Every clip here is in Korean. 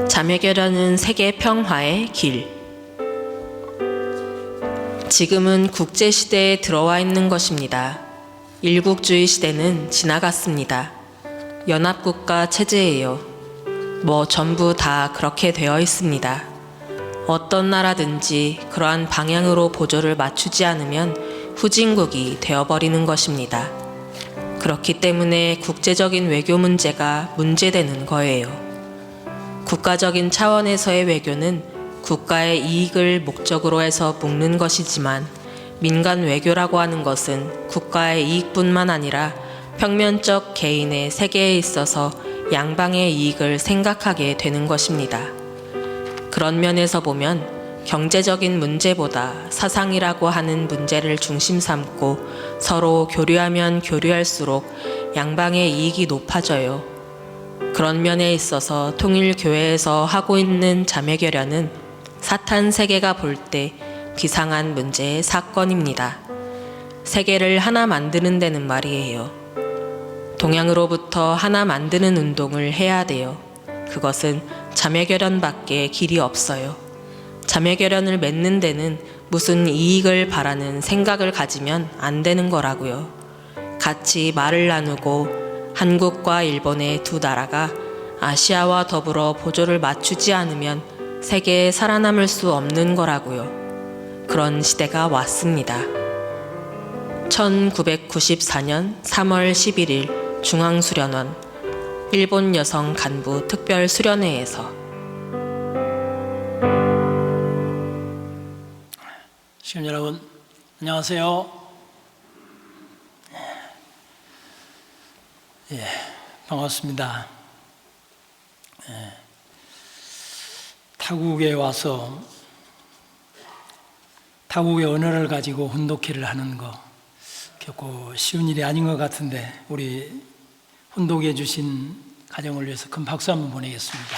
자매결연은 세계 평화의 길. 지금은 국제시대에 들어와 있는 것입니다. 일국주의 시대는 지나갔습니다. 연합국가 체제예요. 전부 다 그렇게 되어 있습니다. 어떤 나라든지 그러한 방향으로 보조를 맞추지 않으면 후진국이 되어버리는 것입니다. 그렇기 때문에 국제적인 외교 문제가 문제되는 거예요. 국가적인 차원에서의 외교는 국가의 이익을 목적으로 해서 묶는 것이지만 민간 외교라고 하는 것은 국가의 이익뿐만 아니라 평면적 개인의 세계에 있어서 양방의 이익을 생각하게 되는 것입니다. 그런 면에서 보면 경제적인 문제보다 사상이라고 하는 문제를 중심 삼고 서로 교류하면 교류할수록 양방의 이익이 높아져요. 그런 면에 있어서 통일교회에서 하고 있는 자매결연은 사탄 세계가 볼 때 비상한 문제의 사건입니다. 세계를 하나 만드는 데는 말이에요. 동양으로부터 하나 만드는 운동을 해야 돼요. 그것은 자매결연밖에 길이 없어요. 자매결연을 맺는 데는 무슨 이익을 바라는 생각을 가지면 안 되는 거라고요. 같이 말을 나누고 한국과 일본의 두 나라가 아시아와 더불어 보조를 맞추지 않으면 세계에 살아남을 수 없는 거라고요. 그런 시대가 왔습니다. 1994년 3월 11일 중앙수련원 일본 여성 간부 특별수련회에서 시청자 여러분, 안녕하세요. 반갑습니다. 타국에 와서 타국의 언어를 가지고 혼독회를 하는 거 결코 쉬운 일이 아닌 것 같은데 우리 혼독해 주신 가정을 위해서 큰 박수 한번 보내겠습니다.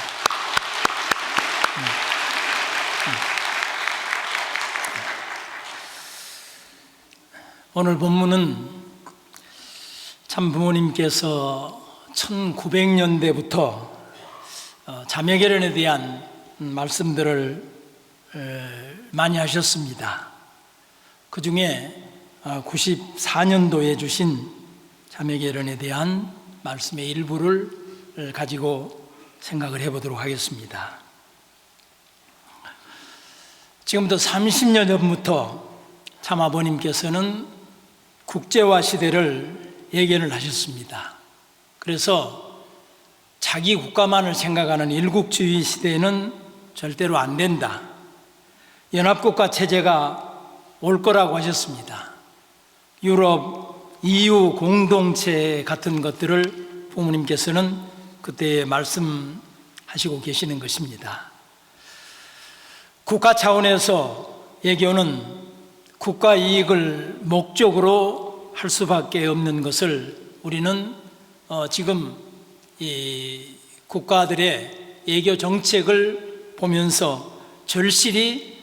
오늘 본문은 참 부모님께서 1900년대부터 자매결연에 대한 말씀들을 많이 하셨습니다. 그 중에 94년도에 주신 자매결연에 대한 말씀의 일부를 가지고 생각을 해보도록 하겠습니다. 지금부터 30년 전부터 참 아버님께서는 국제화 시대를 예견을 하셨습니다. 그래서 자기 국가만을 생각하는 일국주의 시대는 절대로 안 된다. 연합국가 체제가 올 거라고 하셨습니다. 유럽, EU 공동체 같은 것들을 부모님께서는 그때 말씀하시고 계시는 것입니다. 국가 차원에서 예교는 국가 이익을 목적으로 할 수밖에 없는 것을 우리는 지금 이 국가들의 외교 정책을 보면서 절실히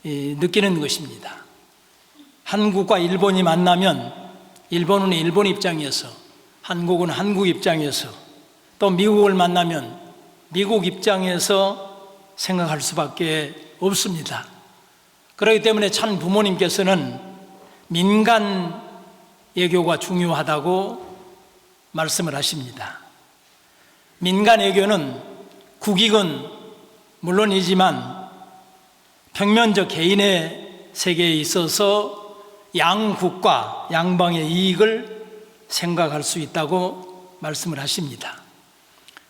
느끼는 것입니다. 한국과 일본이 만나면 일본은 일본 입장에서, 한국은 한국 입장에서, 또 미국을 만나면 미국 입장에서 생각할 수밖에 없습니다. 그렇기 때문에 참 부모님께서는 민간 외교가 중요하다고 말씀을 하십니다. 민간 외교는 국익은 물론이지만 평면적 개인의 세계에 있어서 양국과 양방의 이익을 생각할 수 있다고 말씀을 하십니다.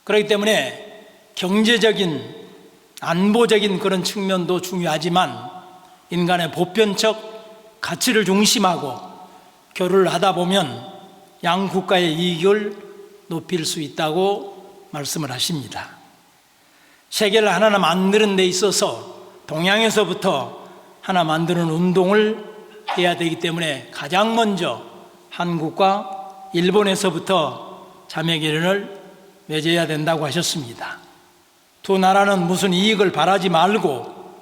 그렇기 때문에 경제적인 안보적인 그런 측면도 중요하지만 인간의 보편적 가치를 중심하고 교류를 하다 보면 양국가의 이익을 높일 수 있다고 말씀을 하십니다. 세계를 하나 만드는 데 있어서 동양에서부터 하나 만드는 운동을 해야 되기 때문에 가장 먼저 한국과 일본에서부터 자매결연을 맺어야 된다고 하셨습니다. 두 나라는 무슨 이익을 바라지 말고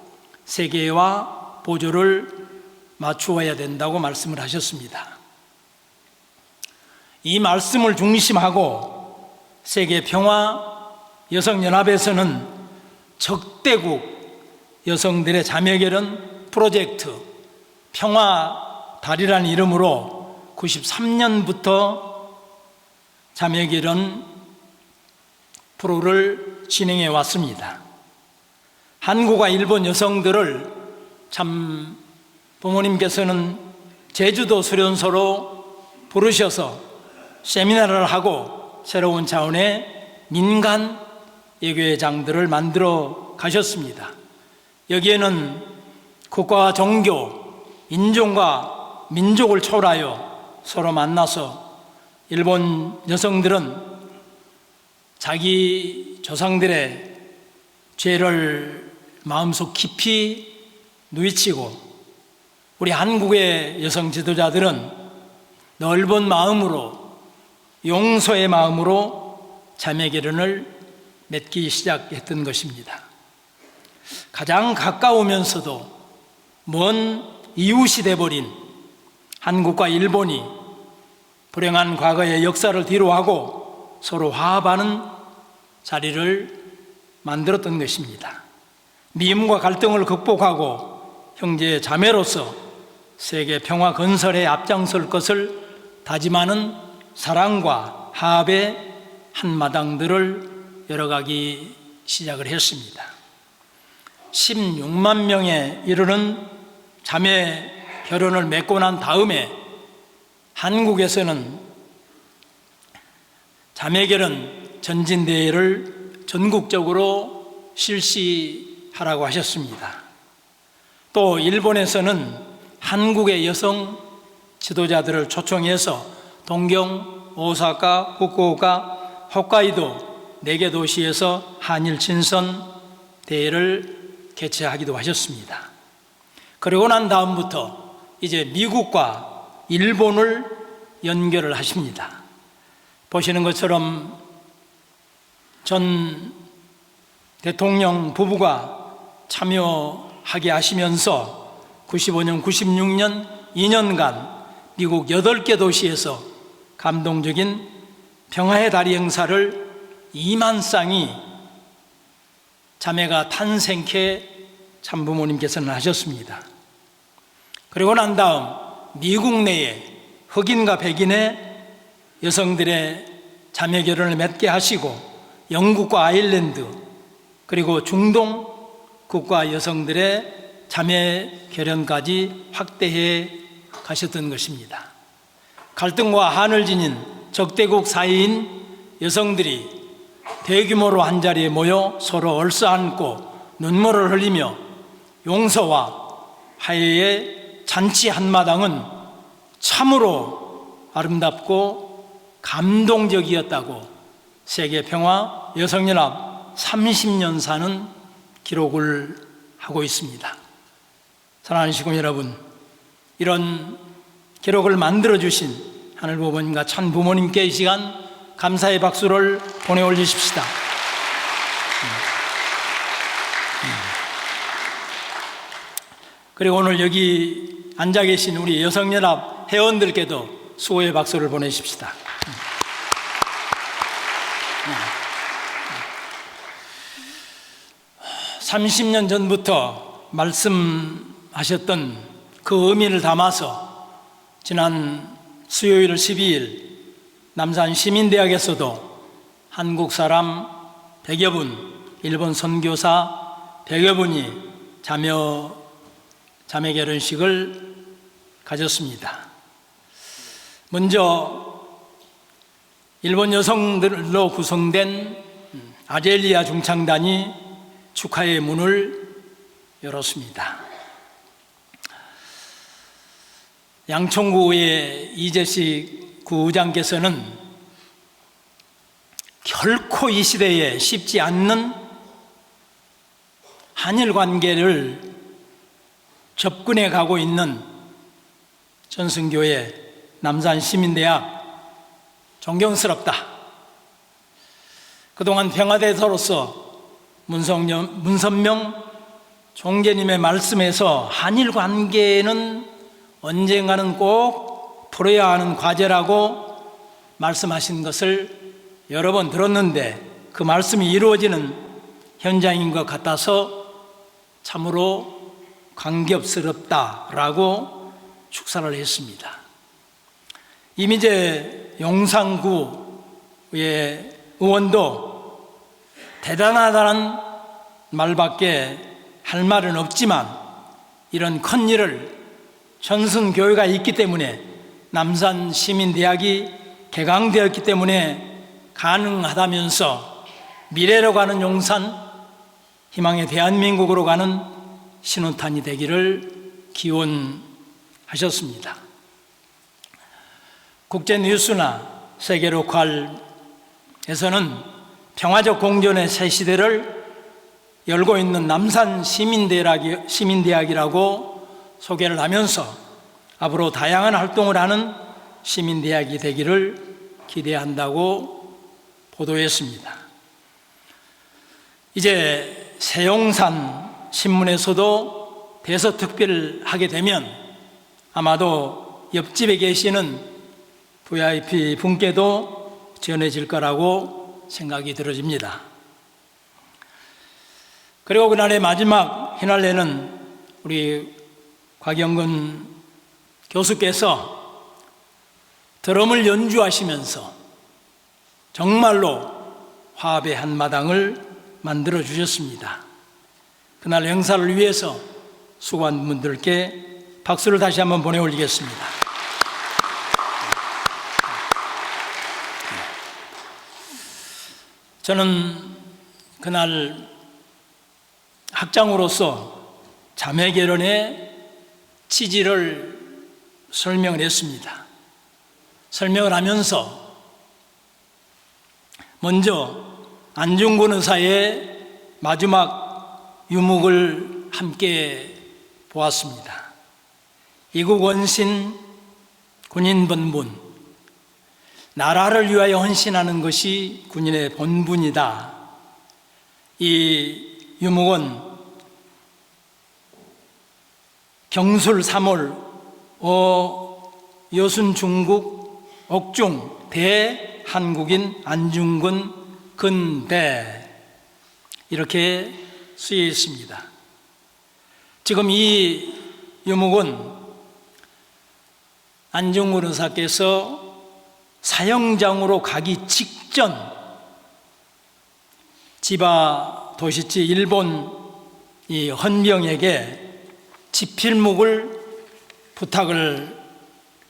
세계와 보조를 맞추어야 된다고 말씀을 하셨습니다. 이 말씀을 중심하고 세계 평화, 여성연합에서는 적대국 여성들의 자매결혼 프로젝트 평화달이라는 이름으로 93년부터 자매결혼 프로를 진행해 왔습니다. 한국과 일본 여성들을 참 부모님께서는 제주도 수련소로 부르셔서 세미나를 하고 새로운 차원의 민간 예교회장들을 만들어 가셨습니다. 여기에는 국가와 종교, 인종과 민족을 초월하여 서로 만나서 일본 여성들은 자기 조상들의 죄를 마음속 깊이 누이치고, 우리 한국의 여성 지도자들은 넓은 마음으로, 용서의 마음으로 자매결혼을 맺기 시작했던 것입니다. 가장 가까우면서도 먼 이웃이 돼버린 한국과 일본이 불행한 과거의 역사를 뒤로하고 서로 화합하는 자리를 만들었던 것입니다. 미움과 갈등을 극복하고 형제 자매로서 세계 평화 건설에 앞장설 것을 다짐하는 사랑과 화합의 한마당들을 열어가기 시작을 했습니다. 16만 명에 이르는 자매 결혼을 맺고 난 다음에 한국에서는 자매 결혼 전진대회를 전국적으로 실시하라고 하셨습니다. 또 일본에서는 한국의 여성 지도자들을 초청해서 동경, 오사카, 후쿠오카, 홋카이도 4개 도시에서 한일 친선 대회를 개최하기도 하셨습니다. 그리고 난 다음부터 이제 미국과 일본을 연결을 하십니다. 보시는 것처럼 전 대통령 부부가 참여하게 하시면서 95년, 96년 2년간 미국 8개 도시에서 감동적인 평화의 다리 행사를 2만 쌍이 자매가 탄생케 참부모님께서는 하셨습니다. 그리고 난 다음 미국 내에 흑인과 백인의 여성들의 자매 결혼을 맺게 하시고 영국과 아일랜드 그리고 중동 국가 여성들의 자매 결혼까지 확대해 가셨던 것입니다. 갈등과 한을 지닌 적대국 사이인 여성들이 대규모로 한자리에 모여 서로 얼싸안고 눈물을 흘리며 용서와 화해의 잔치 한마당은 참으로 아름답고 감동적이었다고 세계평화 여성연합 30년사는 기록을 하고 있습니다. 사랑하는 시군 여러분, 이런 기록을 만들어주신 하늘부모님과 천부모님께 이 시간 감사의 박수를 보내 올리십시다. 그리고 오늘 여기 앉아 계신 우리 여성연합 회원들께도 수고의 박수를 보내십시다. 30년 전부터 말씀하셨던 그 의미를 담아서 지난 수요일 12일 남산 시민대학에서도 한국 사람 100여 분, 일본 선교사 100여 분이 자매 결혼식을 가졌습니다. 먼저 일본 여성들로 구성된 아젤리아 중창단이 축하의 문을 열었습니다. 양천구의 이재식 구의장께서는 결코 이 시대에 쉽지 않는 한일 관계를 접근해 가고 있는 전승교회 남산시민대학 존경스럽다. 그동안 평화대사로서 문선명 총재님의 말씀에서 한일 관계는 언젠가는 꼭 풀어야 하는 과제라고 말씀하신 것을 여러 번 들었는데 그 말씀이 이루어지는 현장인 것 같아서 참으로 감격스럽다라고 축사를 했습니다. 이미재 용산구의 의원도 대단하다는 말밖에 할 말은 없지만 이런 큰 일을 전승교회가 있기 때문에 남산 시민대학이 개강되었기 때문에 가능하다면서 미래로 가는 용산, 희망의 대한민국으로 가는 신호탄이 되기를 기원하셨습니다. 국제뉴스나 세계로컬에서는 평화적 공존의 새 시대를 열고 있는 남산 시민대학이라고 소개를 하면서 앞으로 다양한 활동을 하는 시민대학이 되기를 기대한다고 보도했습니다. 이제 세용산 신문에서도 대서특필을 하게 되면 아마도 옆집에 계시는 VIP 분께도 전해질 거라고 생각이 들어집니다. 그리고 그날의 마지막 휘날레는 우리 곽영근 교수께서 드럼을 연주하시면서 정말로 화합의 한마당을 만들어 주셨습니다. 그날 행사를 위해서 수고한 분들께 박수를 다시 한번 보내 올리겠습니다. 저는 그날 학장으로서 자매 결혼의 취지를 설명을 했습니다. 설명을 하면서 먼저 안중근 의사의 마지막 유목을 함께 보았습니다. 이국 원신 군인 본분, 나라를 위하여 헌신하는 것이 군인의 본분이다. 이 유목은 경술 3월 여순 중국 옥중 대한국인 안중근 근대 이렇게 쓰여 있습니다. 지금 이 유목은 안중근 의사께서 사형장으로 가기 직전 지바 도시치 일본 이 헌병에게 지필목을 부탁을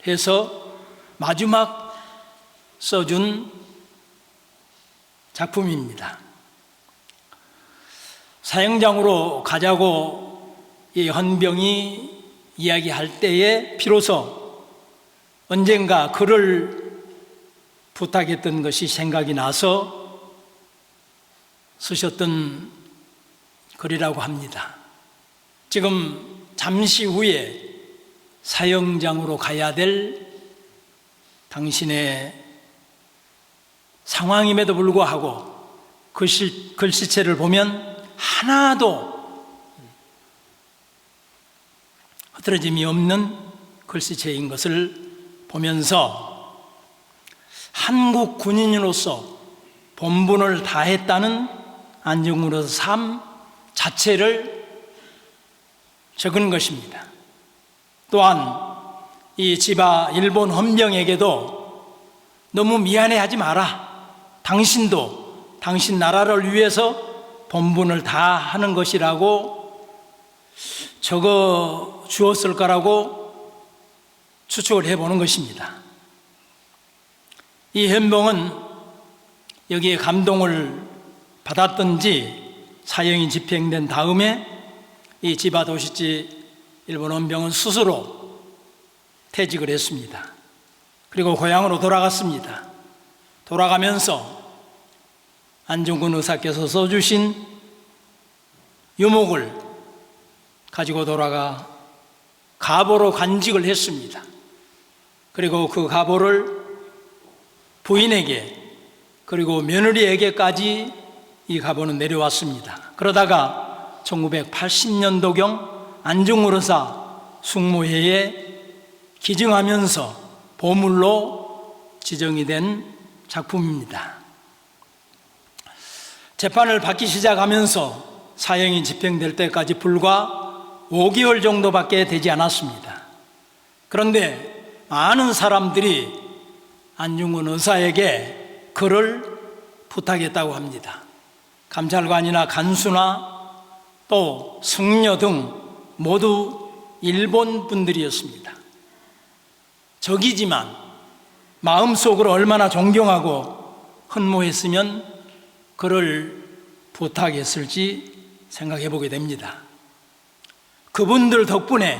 해서 마지막 써준 작품입니다. 사형장으로 가자고 이 헌병이 이야기할 때에 비로소 언젠가 글을 부탁했던 것이 생각이 나서 쓰셨던 글이라고 합니다. 지금 잠시 후에 사형장으로 가야 될 당신의 상황임에도 불구하고 글씨체를 보면 하나도 흐트러짐이 없는 글씨체인 것을 보면서 한국 군인으로서 본분을 다했다는 안중근의 삶 자체를 적은 것입니다. 또한 이 지바 일본 헌병에게도 너무 미안해하지 마라. 당신도 당신 나라를 위해서 본분을 다하는 것이라고 적어 주었을 거라고 추측을 해보는 것입니다. 이 헌병은 여기에 감동을 받았던지 사형이 집행된 다음에 이 지바 도시치 일본 헌병은 스스로 퇴직을 했습니다. 그리고 고향으로 돌아갔습니다. 돌아가면서 안중근 의사께서 써주신 유목을 가지고 돌아가 가보로 간직을 했습니다. 그리고 그 가보를 부인에게 그리고 며느리에게까지 이 가보는 내려왔습니다. 그러다가 1980년도경 안중근 의사 숙모회에 기증하면서 보물로 지정이 된 작품입니다. 재판을 받기 시작하면서 사형이 집행될 때까지 불과 5개월 정도밖에 되지 않았습니다. 그런데 많은 사람들이 안중근 의사에게 그를 부탁했다고 합니다. 감찰관이나 간수나 또 승려 등 모두 일본 분들이었습니다. 적이지만 마음속으로 얼마나 존경하고 헌모했으면 그를 부탁했을지 생각해 보게 됩니다. 그분들 덕분에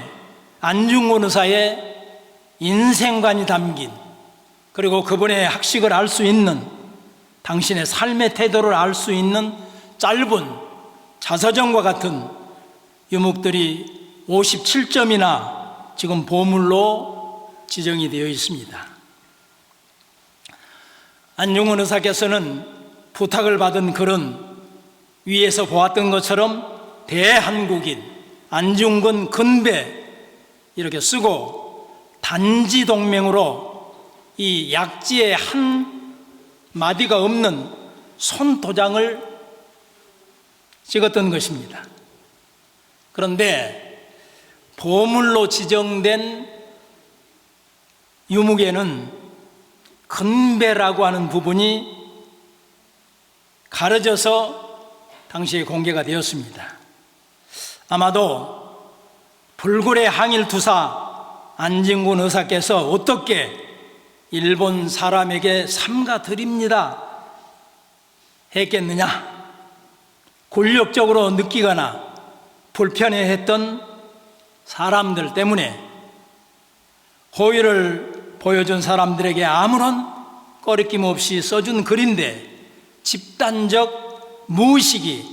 안중근 의사의 인생관이 담긴, 그리고 그분의 학식을 알 수 있는, 당신의 삶의 태도를 알 수 있는 짧은 자서전과 같은 유목들이 57점이나 지금 보물로 지정이 되어 있습니다. 안중근 의사께서는 부탁을 받은 글은 위에서 보았던 것처럼 대한국인, 안중근 근배 이렇게 쓰고 단지 동맹으로 이 약지에 한 마디가 없는 손도장을 찍었던 것입니다. 그런데 보물로 지정된 유목에는 근배라고 하는 부분이 가려져서 당시에 공개가 되었습니다. 아마도 불굴의 항일투사 안중근 의사께서 어떻게 일본 사람에게 삼가드립니다 했겠느냐, 굴욕적으로 느끼거나 불편해했던 사람들 때문에 호의를 보여준 사람들에게 아무런 꺼리낌 없이 써준 글인데 집단적 무의식이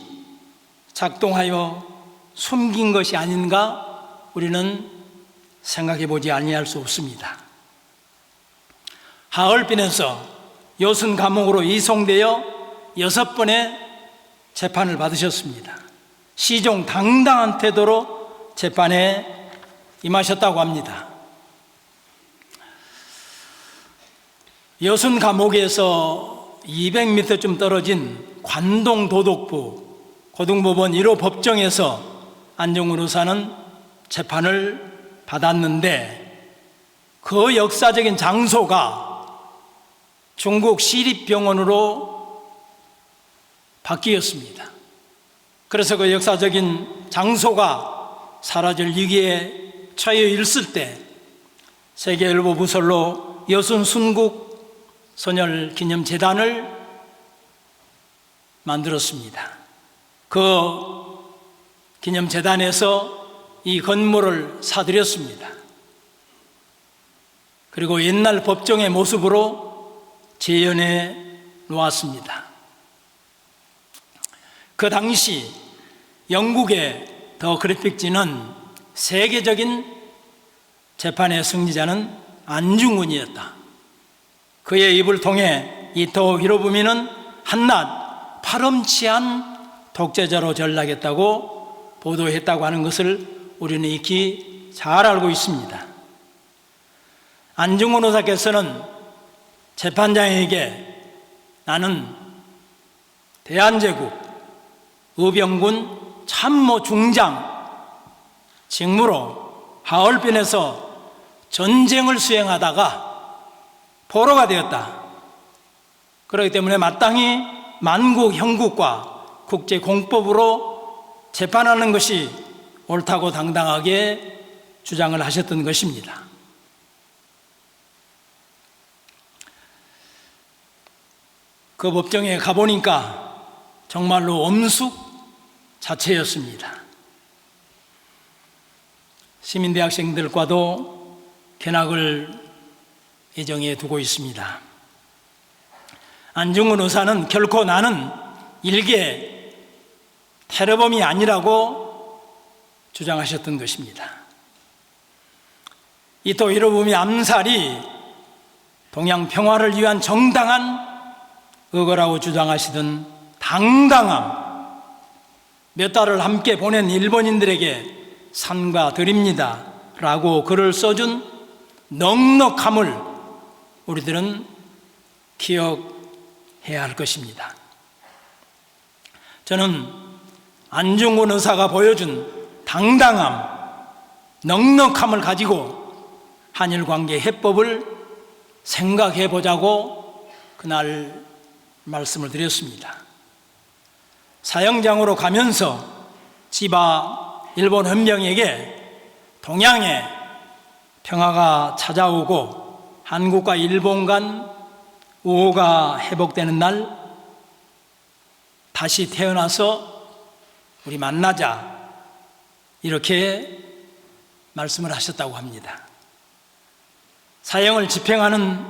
작동하여 숨긴 것이 아닌가 우리는 생각해 보지 아니할 수 없습니다. 하얼빈에서 요순 감옥으로 이송되어 6번의 재판을 받으셨습니다. 시종 당당한 태도로 재판에 임하셨다고 합니다. 여순 감옥에서 200m쯤 떨어진 관동 도독부 고등법원 1호 법정에서 안중근 의사는 재판을 받았는데 그 역사적인 장소가 중국 시립병원으로 바뀌었습니다. 그래서 그 역사적인 장소가 사라질 위기에 처해 있을 때 세계일보 부설로 여순 순국 선열 기념재단을 만들었습니다. 그 기념재단에서 이 건물을 사들였습니다. 그리고 옛날 법정의 모습으로 재현해 놓았습니다. 그 당시 영국의 더 그래픽지는 세계적인 재판의 승리자는 안중근이었다. 그의 입을 통해 이토 히로부미는 한낱 파렴치한 독재자로 전락했다고 보도했다고 하는 것을 우리는 익히 잘 알고 있습니다. 안중근 의사께서는 재판장에게 나는 대한제국 의병군 참모 중장 직무로 하얼빈에서 전쟁을 수행하다가 포로가 되었다. 그렇기 때문에 마땅히 만국 형국과 국제공법으로 재판하는 것이 옳다고 당당하게 주장을 하셨던 것입니다. 그 법정에 가보니까 정말로 엄숙 자체였습니다. 시민대학생들과도 견학을 예정해 두고 있습니다. 안중근 의사는 결코 나는 일개 테러범이 아니라고 주장하셨던 것입니다. 이토 히로부미 암살이 동양 평화를 위한 정당한 의거라고 주장하시던 당당함, 몇 달을 함께 보낸 일본인들에게 삼가드립니다 라고 글을 써준 넉넉함을 우리들은 기억해야 할 것입니다. 저는 안중근 의사가 보여준 당당함, 넉넉함을 가지고 한일 관계 해법을 생각해 보자고 그날 말씀을 드렸습니다. 사형장으로 가면서 치바 일본 헌병에게 동양에 평화가 찾아오고 한국과 일본 간 우호가 회복되는 날 다시 태어나서 우리 만나자, 이렇게 말씀을 하셨다고 합니다. 사형을 집행하는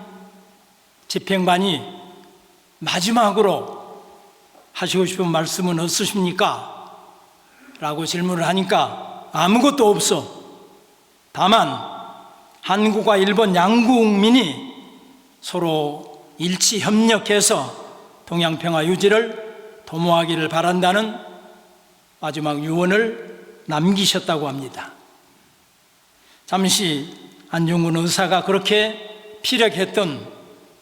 집행관이 마지막으로 하시고 싶은 말씀은 없으십니까? 라고 질문을 하니까 아무것도 없어. 다만 한국과 일본 양국민이 서로 일치 협력해서 동양평화 유지를 도모하기를 바란다는 마지막 유언을 남기셨다고 합니다. 잠시 안중근 의사가 그렇게 피력했던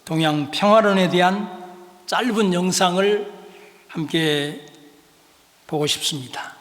동양평화론에 대한 짧은 영상을 함께 보고 싶습니다.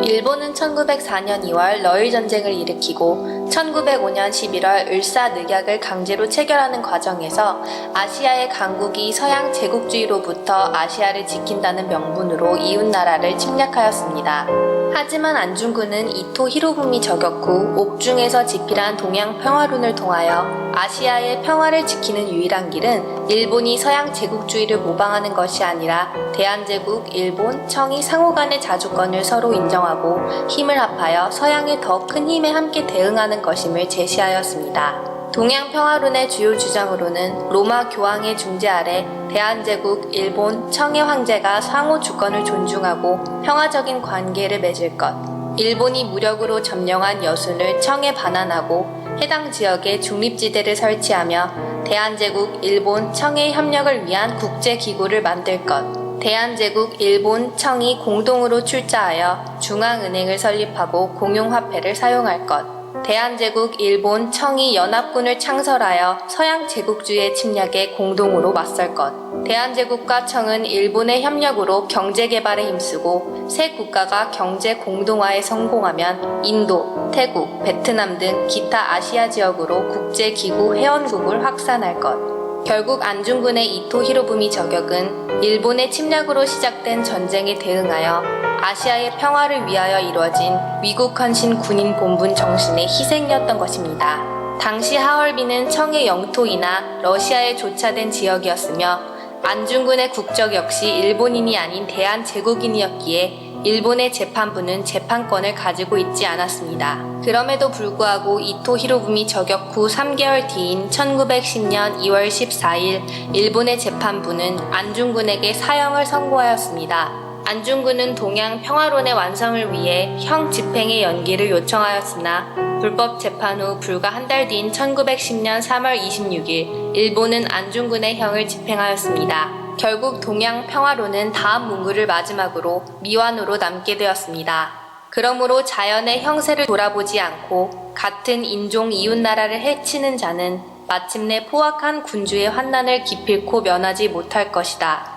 일본은 1904년 2월 러일 전쟁을 일으키고 1905년 11월 을사늑약을 강제로 체결하는 과정에서 아시아의 강국이 서양 제국주의로부터 아시아를 지킨다는 명분으로 이웃나라를 침략하였습니다. 하지만 안중근은 이토 히로부미 저격 후 옥중에서 집필한 동양평화론을 통하여 아시아의 평화를 지키는 유일한 길은 일본이 서양 제국주의를 모방하는 것이 아니라 대한제국, 일본, 청이 상호 간의 자주권을 서로 인정하고 힘을 합하여 서양의 더 큰 힘에 함께 대응하는 것임을 제시하였습니다. 동양평화론의 주요 주장으로는 로마 교황의 중재 아래 대한제국, 일본, 청의 황제가 상호 주권을 존중하고 평화적인 관계를 맺을 것, 일본이 무력으로 점령한 여순을 청에 반환하고 해당 지역에 중립지대를 설치하며 대한제국, 일본, 청의 협력을 위한 국제기구를 만들 것, 대한제국, 일본, 청이 공동으로 출자하여 중앙은행을 설립하고 공용화폐를 사용할 것, 대한제국, 일본, 청이 연합군을 창설하여 서양 제국주의의 침략에 공동으로 맞설 것, 대한제국과 청은 일본의 협력으로 경제개발에 힘쓰고 세 국가가 경제 공동화에 성공하면 인도, 태국, 베트남 등 기타 아시아 지역으로 국제기구 회원국을 확산할 것. 결국 안중근의 이토 히로부미 저격은 일본의 침략으로 시작된 전쟁에 대응하여 아시아의 평화를 위하여 이루어진 위국헌신 군인 본분 정신의 희생이었던 것입니다. 당시 하얼빈은 청의 영토이나 러시아에 조차된 지역이었으며 안중근의 국적 역시 일본인이 아닌 대한제국인이었기에 일본의 재판부는 재판권을 가지고 있지 않았습니다. 그럼에도 불구하고 이토 히로부미 저격 후 3개월 뒤인 1910년 2월 14일 일본의 재판부는 안중근에게 사형을 선고하였습니다. 안중근은 동양 평화론의 완성을 위해 형 집행의 연기를 요청하였으나 불법 재판 후 불과 한 달 뒤인 1910년 3월 26일 일본은 안중근의 형을 집행하였습니다. 결국 동양 평화론은 다음 문구를 마지막으로 미완으로 남게 되었습니다. 그러므로 자연의 형세를 돌아보지 않고 같은 인종 이웃나라를 해치는 자는 마침내 포악한 군주의 환난을 기필코 면하지 못할 것이다.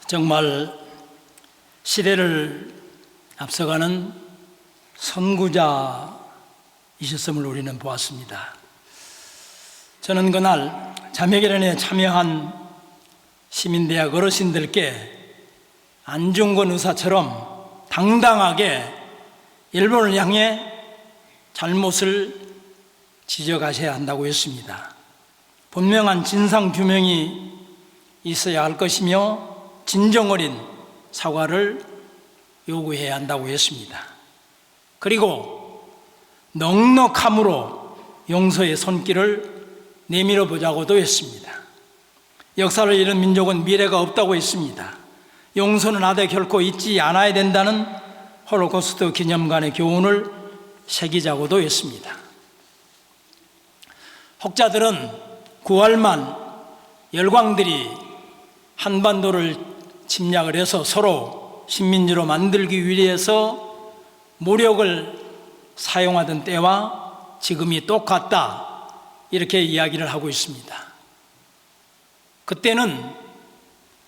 정말 시대를 앞서가는 선구자이셨음을 우리는 보았습니다. 저는 그날 자매결연에 참여한 시민대학 어르신들께 안중근 의사처럼 당당하게 일본을 향해 잘못을 지적하셔야 한다고 했습니다. 분명한 진상규명이 있어야 할 것이며 진정 어린 사과를 요구해야 한다고 했습니다. 그리고 넉넉함으로 용서의 손길을 내밀어 보자고도 했습니다. 역사를 잃은 민족은 미래가 없다고 했습니다. 용서는 아대 결코 잊지 않아야 된다는 홀로코스트 기념관의 교훈을 새기자고도 했습니다. 혹자들은 9월만 열광들이 한반도를 침략을 해서 서로 식민지로 만들기 위해서 무력을 사용하던 때와 지금이 똑같다, 이렇게 이야기를 하고 있습니다. 그때는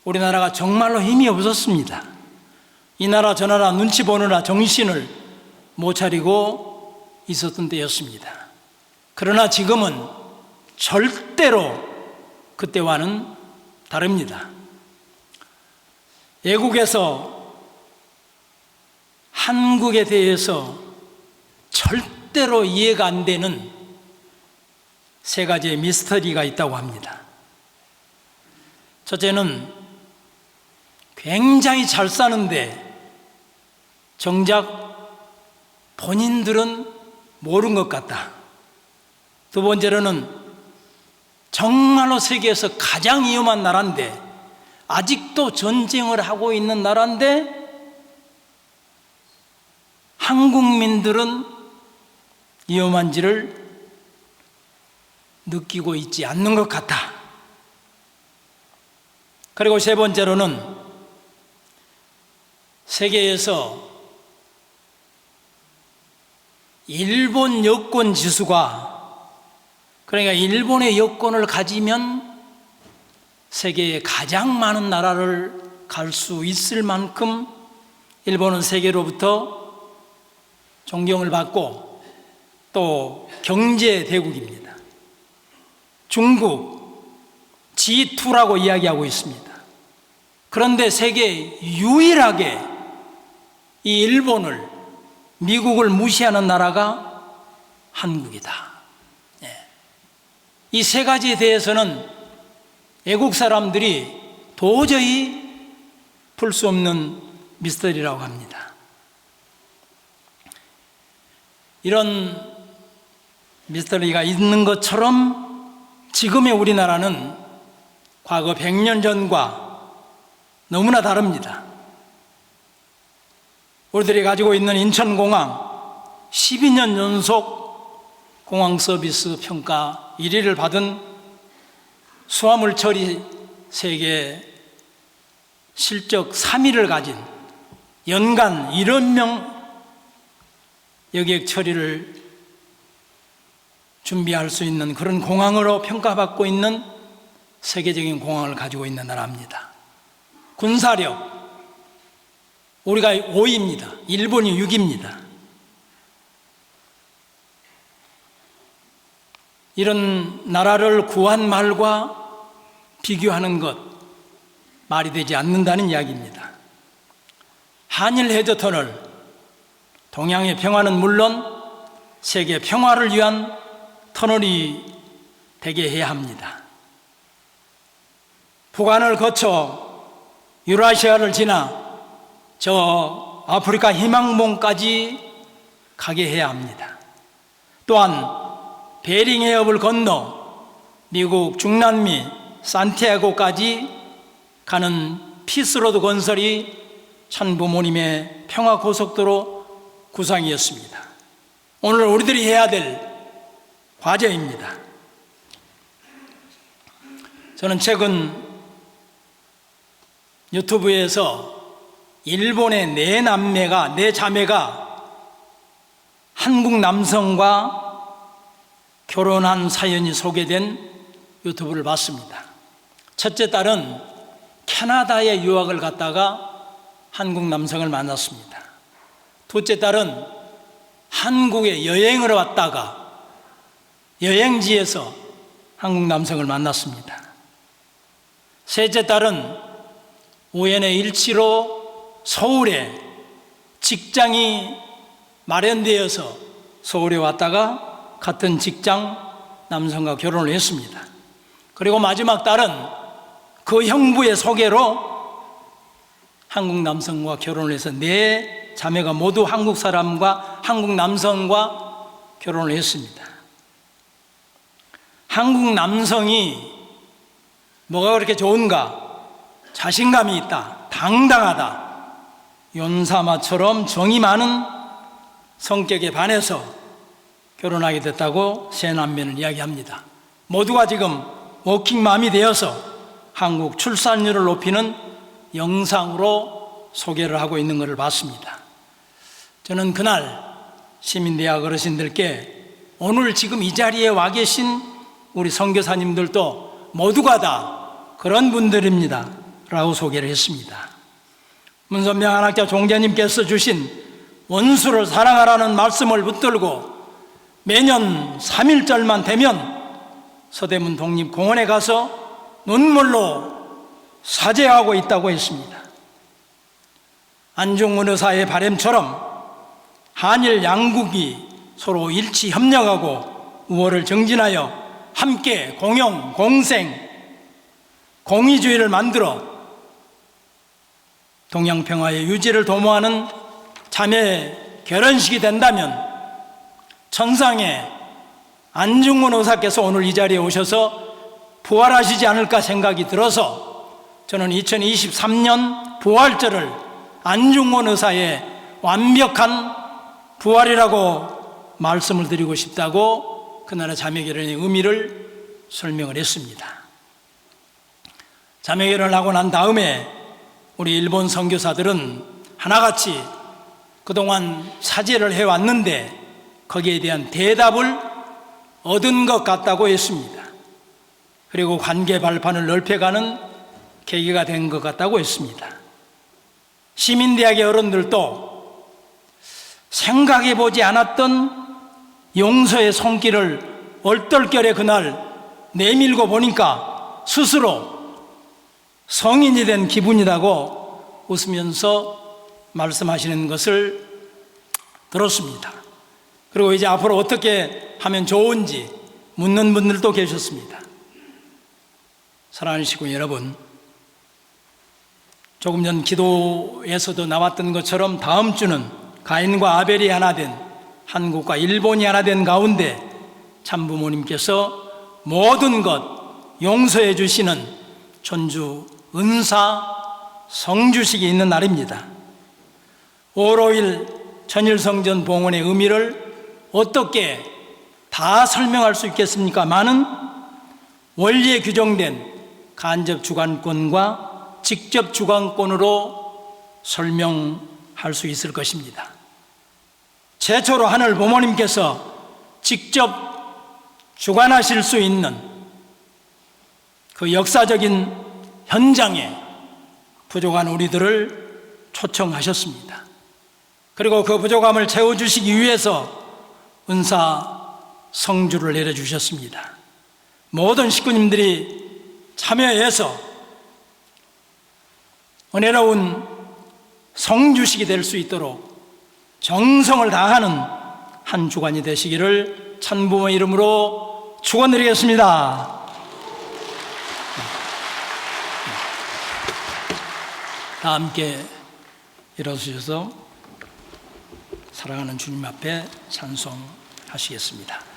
우리나라가 정말로 힘이 없었습니다. 이 나라 저 나라 눈치 보느라 정신을 못 차리고 있었던 때였습니다. 그러나 지금은 절대로 그때와는 다릅니다. 외국에서 한국에 대해서 절대로 이해가 안 되는 세 가지의 미스터리가 있다고 합니다. 첫째는 굉장히 잘 사는데 정작 본인들은 모르는 것 같다. 두 번째로는 정말로 세계에서 가장 위험한 나라인데 아직도 전쟁을 하고 있는 나라인데 한국민들은 위험한지를 느끼고 있지 않는 것 같아. 그리고 세 번째로는 세계에서 일본 여권 지수가, 그러니까 일본의 여권을 가지면 세계에 가장 많은 나라를 갈 수 있을 만큼 일본은 세계로부터 존경을 받고 또 경제 대국입니다. 중국 G2라고 이야기하고 있습니다. 그런데 세계 유일하게 이 일본을, 미국을 무시하는 나라가 한국이다. 이 세 가지에 대해서는 외국 사람들이 도저히 풀 수 없는 미스터리라고 합니다. 이런 미스터리가 있는 것처럼 지금의 우리나라는 과거 100년 전과 너무나 다릅니다. 우리들이 가지고 있는 인천공항 12년 연속 공항 서비스 평가 1위를 받은 수화물 처리 세계 실적 3위를 가진, 연간 1억 명 여객 처리를 준비할 수 있는 그런 공항으로 평가받고 있는 세계적인 공항을 가지고 있는 나라입니다. 군사력 우리가 5위입니다. 일본이 6위입니다. 이런 나라를 구한 말과 비교하는 것, 말이 되지 않는다는 이야기입니다. 한일 해저 터널, 동양의 평화는 물론 세계 평화를 위한 터널이 되게 해야 합니다. 북한을 거쳐 유라시아를 지나 저 아프리카 희망봉까지 가게 해야 합니다. 또한 베링 해협을 건너 미국 중남미 산티아고까지 가는 피스로드 건설이 천부모님의 평화고속도로 구상이었습니다. 오늘 우리들이 해야 될 과제입니다. 저는 최근 유튜브에서 일본의 네 자매가 한국 남성과 결혼한 사연이 소개된 유튜브를 봤습니다. 첫째 딸은 캐나다에 유학을 갔다가 한국 남성을 만났습니다. 둘째 딸은 한국에 여행을 왔다가 여행지에서 한국 남성을 만났습니다. 셋째 딸은 우연의 일치로 서울에 직장이 마련되어서 서울에 왔다가 같은 직장 남성과 결혼을 했습니다. 그리고 마지막 딸은 그 형부의 소개로 한국 남성과 결혼을 해서 네 자매가 모두 한국 사람과 한국 남성과 결혼을 했습니다. 한국 남성이 뭐가 그렇게 좋은가? 자신감이 있다, 당당하다, 윤사마처럼 정이 많은 성격에 반해서 결혼하게 됐다고 세 남매는 이야기합니다. 모두가 지금 워킹맘이 되어서 한국 출산율을 높이는 영상으로 소개를 하고 있는 것을 봤습니다. 저는 그날 시민대학 어르신들께 오늘 지금 이 자리에 와 계신 우리 선교사님들도 모두가 다 그런 분들입니다 라고 소개를 했습니다. 문선명 한학자 종자님께서 주신 원수를 사랑하라는 말씀을 붙들고 매년 3.1절만 되면 서대문 독립공원에 가서 눈물로 사죄하고 있다고 했습니다. 안중근 의사의 바람처럼 한일 양국이 서로 일치 협력하고 우호를 정진하여 함께 공영, 공생, 공의주의를 만들어 동양평화의 유지를 도모하는 자매 결혼식이 된다면 천상의 안중근 의사께서 오늘 이 자리에 오셔서 부활하시지 않을까 생각이 들어서 저는 2023년 부활절을 안중근 의사의 완벽한 부활이라고 말씀을 드리고 싶다고 그날의 자매결혼의 의미를 설명을 했습니다. 자매결혼을 하고 난 다음에 우리 일본 선교사들은 하나같이 그동안 사죄를 해왔는데 거기에 대한 대답을 얻은 것 같다고 했습니다. 그리고 관계 발판을 넓혀가는 계기가 된 것 같다고 했습니다. 시민대학의 어른들도 생각해보지 않았던 용서의 손길을 얼떨결에 그날 내밀고 보니까 스스로 성인이 된 기분이라고 웃으면서 말씀하시는 것을 들었습니다. 그리고 이제 앞으로 어떻게 하면 좋은지 묻는 분들도 계셨습니다. 사랑하는 시군 여러분, 조금 전 기도에서도 나왔던 것처럼 다음 주는 가인과 아벨이 하나 된, 한국과 일본이 하나 된 가운데 참부모님께서 모든 것 용서해 주시는 전주 은사 성주식이 있는 날입니다. 5월 5일 천일성전 봉헌의 의미를 어떻게 다 설명할 수 있겠습니까? 많은 원리에 규정된 간접 주관권과 직접 주관권으로 설명할 수 있을 것입니다. 최초로 하늘 부모님께서 직접 주관하실 수 있는 그 역사적인 현장에 부족한 우리들을 초청하셨습니다. 그리고 그 부족함을 채워주시기 위해서 은사 성주를 내려주셨습니다. 모든 식구님들이 참여해서 은혜로운 성주식이 될 수 있도록 정성을 다하는 한 주간이 되시기를 천부모의 이름으로 축원드리겠습니다. 다 함께 일어서셔서 사랑하는 주님 앞에 찬송하시겠습니다.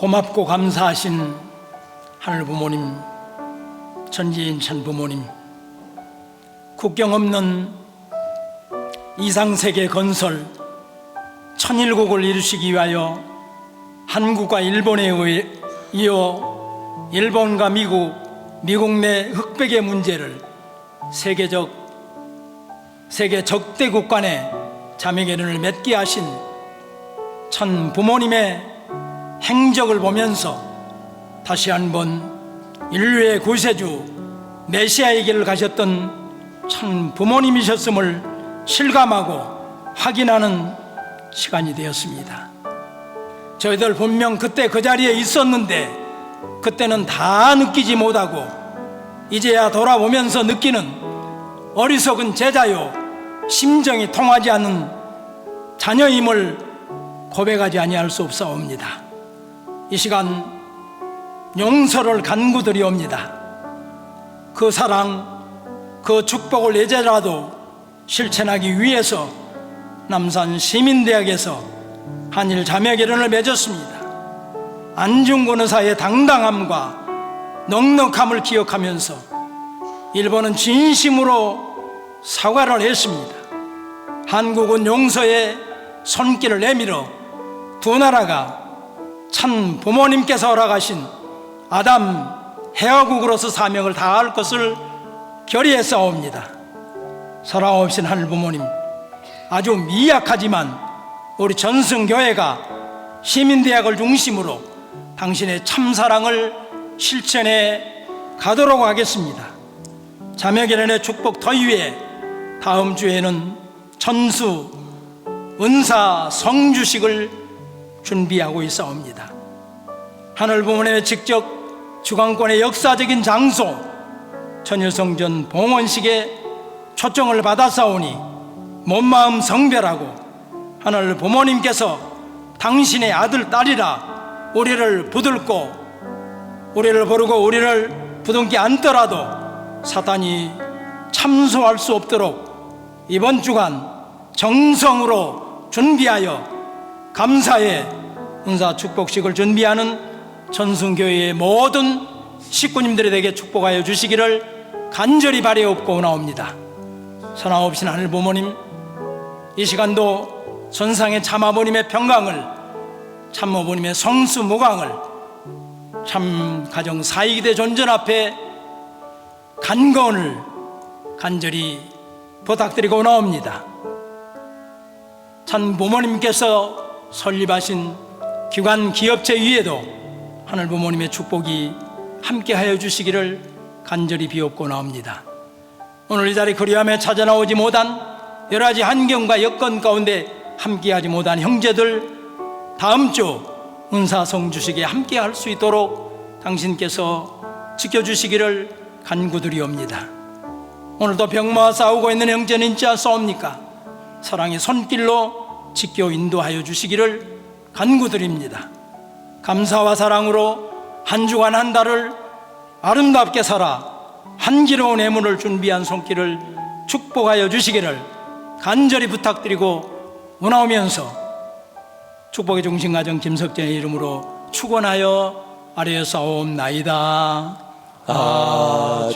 고맙고 감사하신 하늘 부모님, 전지인 천 부모님, 국경 없는 이상세계 건설 천일국을 이루시기 위하여 한국과 일본에 이어 일본과 미국 내 흑백의 문제를 세계 적대국 간의 자매결연을 맺게 하신 천 부모님의 행적을 보면서 다시 한번 인류의 구세주 메시아의 길을 가셨던 천 부모님이셨음을 실감하고 확인하는 시간이 되었습니다. 저희들 분명 그때 그 자리에 있었는데 그때는 다 느끼지 못하고 이제야 돌아보면서 느끼는 어리석은 제자요 심정이 통하지 않는 자녀임을 고백하지 아니할 수 없사옵니다. 이 시간 용서를 간구드리옵니다. 그 사랑, 그 축복을 이제라도 실천하기 위해서 남산 시민대학에서 한일 자매결연을 맺었습니다. 안중근 의사의 당당함과 넉넉함을 기억하면서 일본은 진심으로 사과를 했습니다. 한국은 용서의 손길을 내밀어 두 나라가 참 부모님께서 허락하신 아담 해화국으로서 사명을 다할 것을 결의했사옵니다. 사랑 없인 하늘 부모님, 아주 미약하지만 우리 전승교회가 시민대학을 중심으로 당신의 참사랑을 실천해 가도록 하겠습니다. 자매결연의 축복 더위에 다음 주에는 천수 은사 성주식을 준비하고 있사옵니다. 하늘 부모님의 직접 주관권의 역사적인 장소 천일성전 봉헌식에 초청을 받았사오니 몸마음 성별하고 하늘 부모님께서 당신의 아들 딸이라 우리를 부르고 우리를 부둥켜 안더라도 사탄이 참소할 수 없도록 이번 주간 정성으로 준비하여 감사의 은사 축복식을 준비하는 전승교회의 모든 식구님들에게 축복하여 주시기를 간절히 바라옵고 나옵니다. 선하옵신 하늘 부모님, 이 시간도 전상의 참아버님의 평강을, 참모버님의 성수무강을, 참 가정 사이기대 존전 앞에 간건을 간절히 부탁드리고 나옵니다. 참 부모님께서 설립하신 기관 기업체 위에도 하늘 부모님의 축복이 함께하여 주시기를 간절히 비옵고 나옵니다. 오늘 이 자리 그리함에 찾아 나오지 못한 여러 가지 환경과 여건 가운데 함께하지 못한 형제들, 다음 주 은사성 주식에 함께할 수 있도록 당신께서 지켜주시기를 간구드리옵니다. 오늘도 병마와 싸우고 있는 형제는 있지 않사옵니까? 사랑의 손길로 지켜 인도하여 주시기를 간구드립니다. 감사와 사랑으로 한 주간 한 달을 아름답게 살아 한기로운 애문을 준비한 손길을 축복하여 주시기를 간절히 부탁드리고 원하오면서 축복의 중심가정 김석전의 이름으로 축원하여 아뢰었사옵나이다. 아멘.